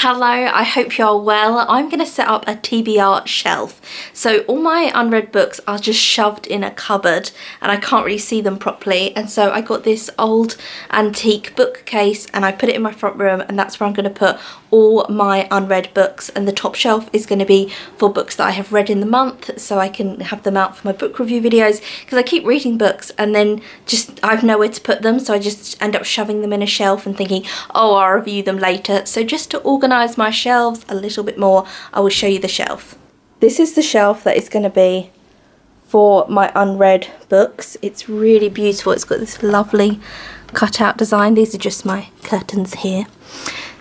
Hello, I hope you're well. I'm going to set up a TBR shelf. So all my unread books are just shoved in a cupboard and I can't really see them properly. And so I got this old antique bookcase and I put it in my front room, and that's where I'm going to put all my unread books. And the top shelf is going to be for books that I have read in the month, so I can have them out for my book review videos, because I keep reading books and then just I have nowhere to put them, so I just end up shoving them in a shelf and thinking, oh, I'll review them later. So just to organise my shelves a little bit more, I will show you the shelf. This is the shelf that is going to be for my unread books. It's really beautiful. It's got this lovely cutout design. These are just my curtains here.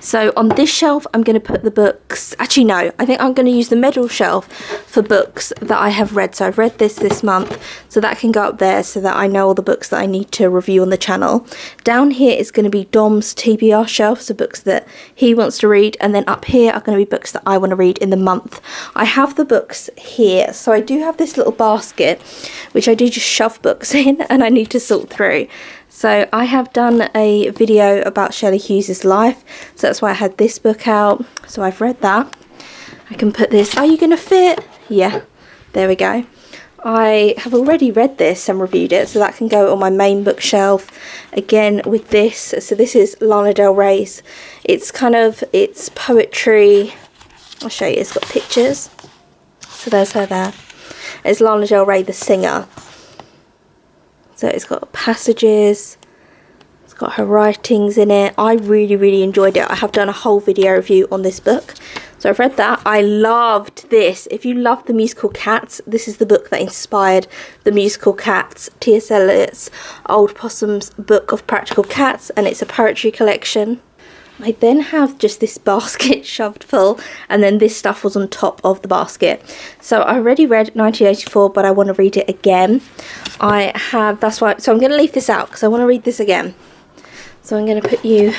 So on this shelf I'm going to put the books, actually no, I think I'm going to use the middle shelf for books that I have read. So I've read this month, so that can go up there so that I know all the books that I need to review on the channel. Down here is going to be Dom's TBR shelf, so books that he wants to read, and then up here are going to be books that I want to read in the month. I have the books here, so I do have this little basket which I do just shove books in and I need to sort through. So I have done a video about Shelley Hughes's life, so that's why I had this book out. So I've read that. I can put this, are you going to fit? Yeah, there we go. I have already read this and reviewed it, so that can go on my main bookshelf. Again with this, so this is Lana Del Rey's. It's poetry. I'll show you, it's got pictures. So there's her there. It's Lana Del Rey, the singer. So it's got passages, it's got her writings in it. I really enjoyed it. I have done a whole video review on this book. So I've read that. I loved this. If you love the musical Cats, this is the book that inspired the musical Cats. T.S. Eliot's Old Possum's Book of Practical Cats, and it's a poetry collection. I then have just this basket shoved full, and then this stuff was on top of the basket. So I already read 1984, but I want to read it again. So I'm going to leave this out because I want to read this again. So I'm going to put you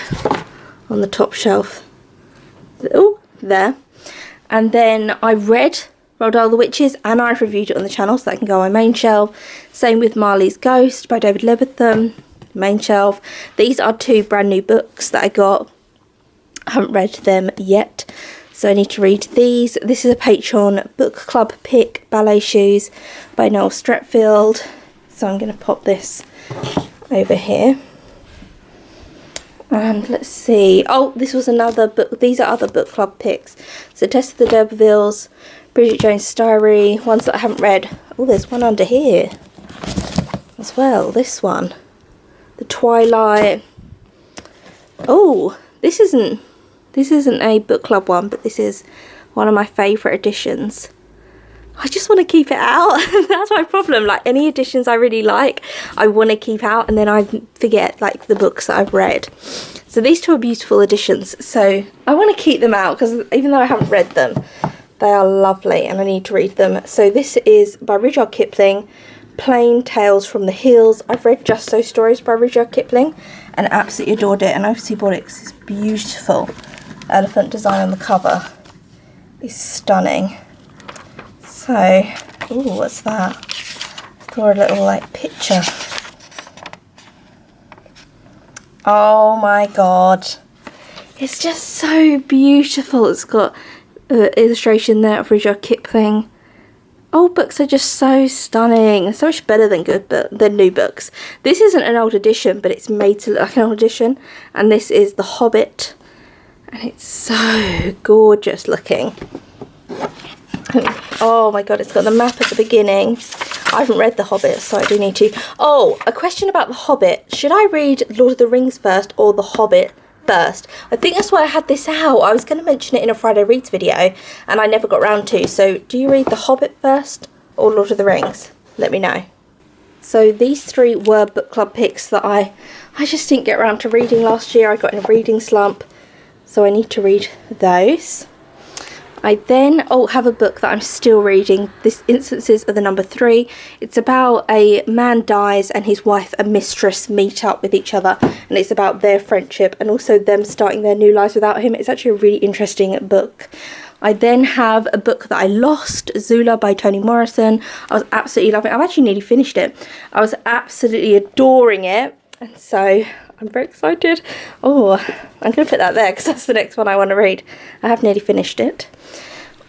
on the top shelf. Oh, there. And then I read Roald Dahl the Witches, and I've reviewed it on the channel, so that can go on my main shelf. Same with Marley's Ghost by David Leviathan, main shelf. These are two brand new books that I got. I haven't read them yet, so I need to read these. This is a Patreon book club pick, Ballet Shoes by Noel Stretfield. So I'm going to pop this over here. And let's see. Oh, this was another book. These are other book club picks. So Test of the D'Urbervilles, Bridget Jones' Diary, ones that I haven't read. Oh, there's one under here as well. This one, The Twilight. Oh, this isn't a book club one, but this is one of my favourite editions. I just want to keep it out. That's my problem. Like, any editions I really like, I want to keep out, and then I forget like the books that I've read. So these two are beautiful editions, so I want to keep them out because even though I haven't read them, they are lovely and I need to read them. So this is by Rudyard Kipling, Plain Tales from the Hills. I've read Just So Stories by Rudyard Kipling and absolutely adored it, and I obviously bought it because it's beautiful. Elephant design on the cover is stunning. So, ooh, what's that? I thought a little like picture. Oh my god, it's just so beautiful. It's got illustration there of Rudyard Kipling. Old books are just so stunning, so much better than new books. This isn't an old edition, but it's made to look like an old edition, and this is The Hobbit. And it's so gorgeous looking. Oh my god, it's got the map at the beginning. I haven't read The Hobbit, so I do need to. Oh, a question about The Hobbit. Should I read Lord of the Rings first or The Hobbit first? I think that's why I had this out. I was going to mention it in a Friday Reads video and I never got round to. So do you read The Hobbit first or Lord of the Rings? Let me know. So these three were book club picks that I just didn't get around to reading last year. I got in a reading slump, so I need to read those. I then have a book that I'm still reading. This Instances of the Number 3. It's about a man dies and his wife and mistress meet up with each other, and it's about their friendship and also them starting their new lives without him. It's actually a really interesting book. I then have a book that I lost, Zula by Toni Morrison. I was absolutely loving it. I've actually nearly finished it. I was absolutely adoring it, and so I'm very excited. Oh, I'm going to put that there because that's the next one I want to read. I have nearly finished it.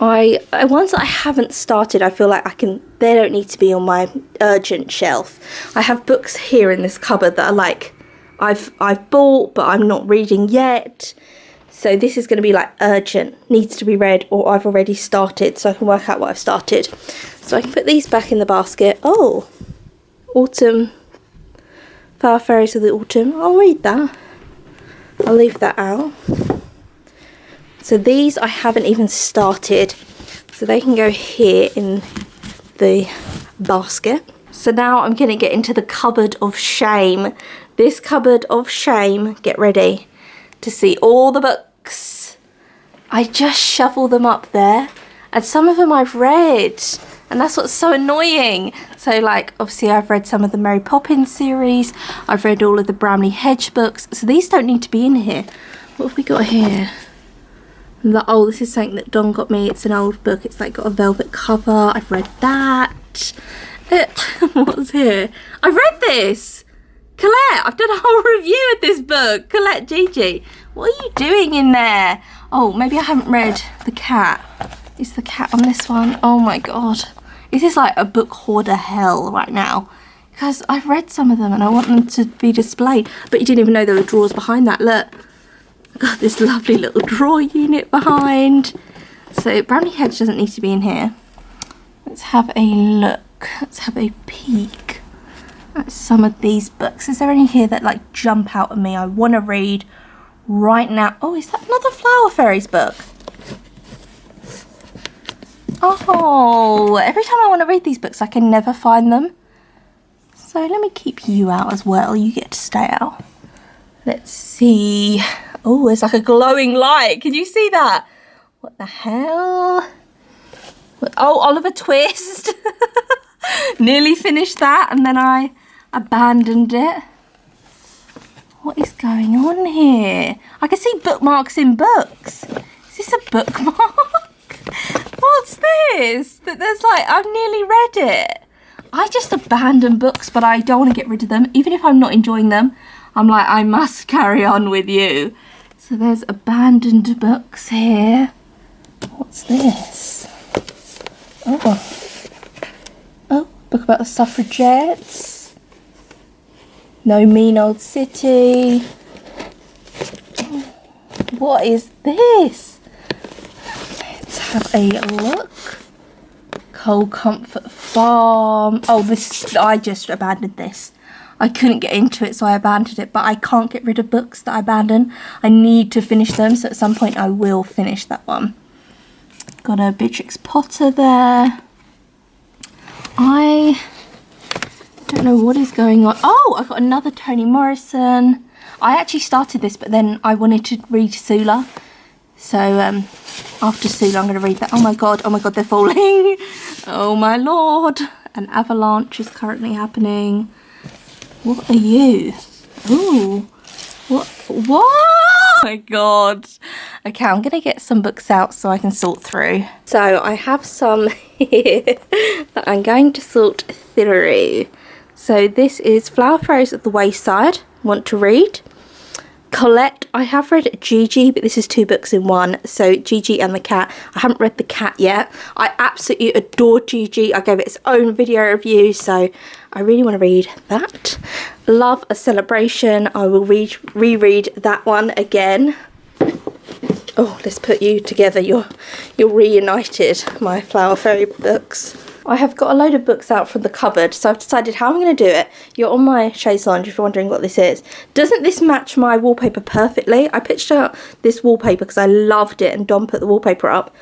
Ones that I haven't started, I feel like they don't need to be on my urgent shelf. I have books here in this cupboard that are like, I've bought, but I'm not reading yet. So this is going to be like urgent, needs to be read, or I've already started, so I can work out what I've started. So I can put these back in the basket. Oh, Autumn, Flower Fairies of the Autumn. I'll read that. I'll leave that out. So these I haven't even started, so they can go here in the basket. So now I'm going to get into the cupboard of shame. This cupboard of shame, get ready to see all the books. I just shovel them up there, and some of them I've read, and that's what's so annoying. So like, obviously I've read some of the Mary Poppins series, I've read all of the Bramley Hedge books, so these don't need to be in here. What have we got here? Oh, this is something that Don got me. It's an old book. It's like got a velvet cover. I've read that. What's here? I've read this. Colette, I've done a whole review of this book. Colette Gigi. What are you doing in there? Oh, maybe I haven't read The Cat. Is The Cat on this one? Oh my god. This is like a book hoarder hell right now. Because I've read some of them and I want them to be displayed. But you didn't even know there were drawers behind that. Look. Got this lovely little drawer unit behind. So Bramley Hedge doesn't need to be in here. Let's have a look. Let's have a peek at some of these books. Is there any here that like jump out at me I want to read right now? Oh, is that another Flower Fairies book? Oh, every time I want to read these books I can never find them. So let me keep you out as well. You get to stay out. Let's see. Oh, it's like a glowing light. Can you see that? What the hell? Oh, Oliver Twist. Nearly finished that and then I abandoned it. What is going on here? I can see bookmarks in books. Is this a bookmark? What's this? There's like, I've nearly read it. I just abandon books, but I don't want to get rid of them. Even if I'm not enjoying them, I'm like, I must carry on with you. So there's abandoned books here. What's this? Oh, book about the suffragettes. No Mean Old City. What is this? Let's have a look. Cold Comfort Farm. Oh, this, I just abandoned this. I couldn't get into it, so I abandoned it, but I can't get rid of books that I abandon. I need to finish them, so at some point I will finish that one. Got a Beatrix Potter there. I don't know what is going on. Oh, I got another Toni Morrison. I actually started this, but then I wanted to read Sula. So after Sula, I'm going to read that. Oh my god, they're falling. Oh my lord. An avalanche is currently happening. What are you? Ooh. What? Oh my god. Okay, I'm going to get some books out so I can sort through. So I have some here that I'm going to sort through. So this is Flower Fairies at the Wayside. Want to read? Colette, I have read Gigi, but this is 2 books in one. So Gigi and the Cat. I haven't read the Cat yet. I absolutely adore Gigi. I gave it its own video review, so I really want to read that. Love a Celebration. I will reread that one again. Oh, let's put you together. You're reunited, my Flower Fairy books. I have got a load of books out from the cupboard, so I've decided how I'm going to do it. You're on my chaise lounge if you're wondering what this is. Doesn't this match my wallpaper perfectly? I pitched out this wallpaper because I loved it and Don put the wallpaper up.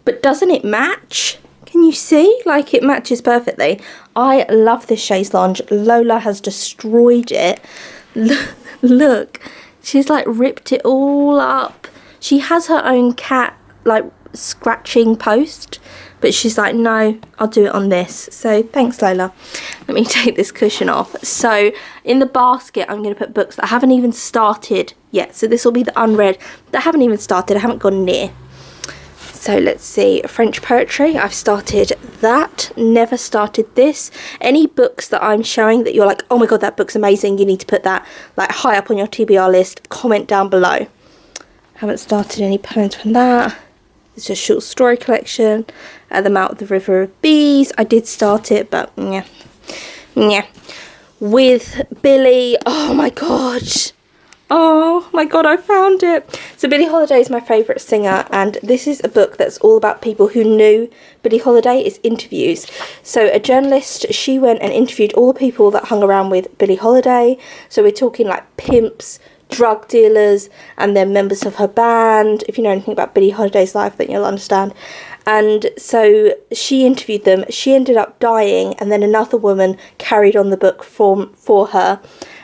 But doesn't it match? Can you see? Like, it matches perfectly. I love this chaise lounge. Lola has destroyed it. Look, she's like ripped it all up. She has her own cat, like, scratching post. But she's like, no, I'll do it on this. So thanks, Lola. Let me take this cushion off. So in the basket, I'm going to put books that I haven't even started yet. So this will be the unread that I haven't even started. I haven't gone near. So let's see, French poetry, I've started that, never started this. Any books that I'm showing that you're like, oh my god, that book's amazing, you need to put that like high up on your TBR list, comment down below. Haven't started any poems from that. It's a short story collection, At the Mouth of the River of Bees. I did start it, but yeah. With Billie, oh my god, I found it. So Billie Holiday is my favourite singer, and this is a book that's all about people who knew Billie Holiday. It's interviews. So a journalist, she went and interviewed all the people that hung around with Billie Holiday. So we're talking like pimps, drug dealers, and then members of her band. If you know anything about Billie Holiday's life, then you'll understand. And so she interviewed them. She ended up dying, and then another woman carried on the book for her.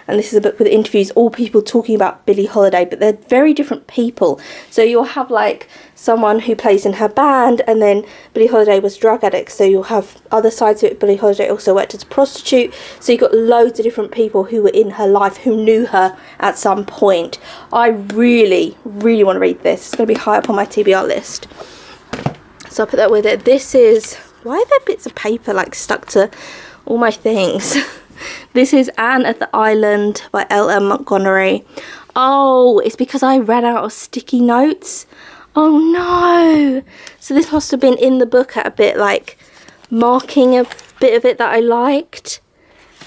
And this is a book with interviews, all people talking about Billie Holiday, but they're very different people. So you'll have like someone who plays in her band, and then Billie Holiday was a drug addict, so you'll have other sides of it. Billie Holiday also worked as a prostitute, so you've got loads of different people who were in her life who knew her at some point. I really want to read this. It's going to be high up on my TBR list. So I'll put that with it. This is, why are there bits of paper like stuck to all my things? This is Anne at the Island by L.M. Montgomery. Oh, it's because I ran out of sticky notes. Oh no. So this must have been in the book at a bit, like marking a bit of it that I liked.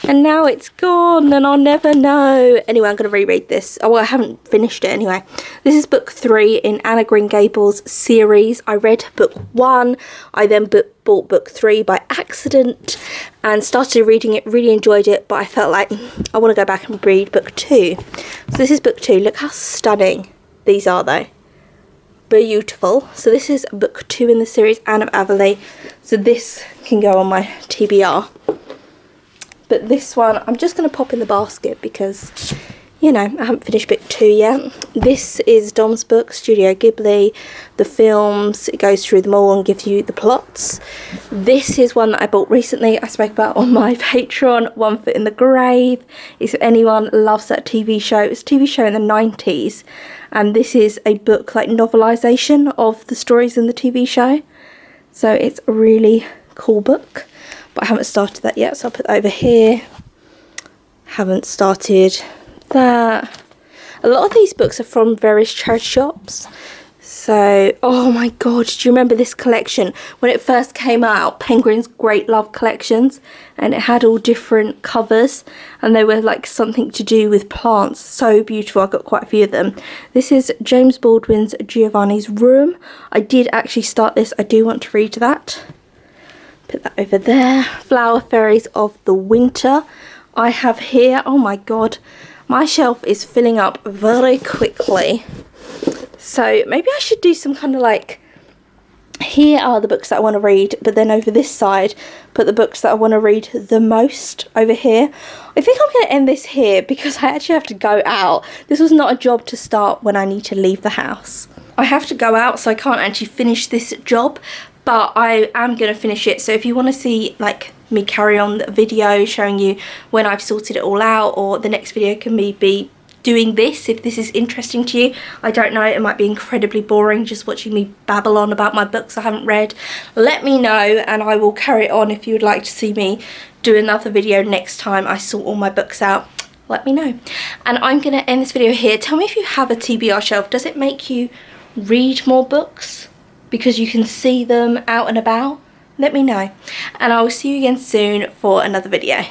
And now it's gone and I'll never know. Anyway, I'm going to reread this. Oh, well, I haven't finished it anyway. This is book 3 in Anna Green Gables series. I read book 1. I then bought book 3 by accident and started reading it, really enjoyed it, but I felt like I want to go back and read book 2. So this is book 2. Look how stunning these are though. Beautiful. So this is book 2 in the series, Anne of Avonlea. So this can go on my TBR. But this one, I'm just going to pop in the basket because, you know, I haven't finished book 2 yet. This is Dom's book, Studio Ghibli, the films. It goes through them all and gives you the plots. This is one that I bought recently. I spoke about on my Patreon, One Foot in the Grave. If anyone loves that TV show, it was a TV show in the 90s. And this is a book, like novelisation of the stories in the TV show. So it's a really cool book. But I haven't started that yet, so I'll put that over here. Haven't started that. A lot of these books are from various charity shops. So, oh my god, do you remember this collection? When it first came out, Penguin's Great Love Collections, and it had all different covers, and they were like something to do with plants. So beautiful, I got quite a few of them. This is James Baldwin's Giovanni's Room. I did actually start this, I do want to read that. Put that over there. Flower Fairies of the Winter. I have here, oh my god, my shelf is filling up very quickly. So maybe I should do some kind of like, here are the books that I want to read, but then over this side, put the books that I want to read the most over here. I think I'm going to end this here because I actually have to go out. This was not a job to start when I need to leave the house. I have to go out, so I can't actually finish this job, but I am going to finish it. So if you want to see like me carry on the video showing you when I've sorted it all out, or the next video can be doing this, if this is interesting to you. I don't know, it might be incredibly boring just watching me babble on about my books I haven't read. Let me know and I will carry on. If you would like to see me do another video next time I sort all my books out, let me know. And I'm going to end this video here. Tell me if you have a TBR shelf. Does it make you read more books because you can see them out and about? Let me know. And I will see you again soon for another video.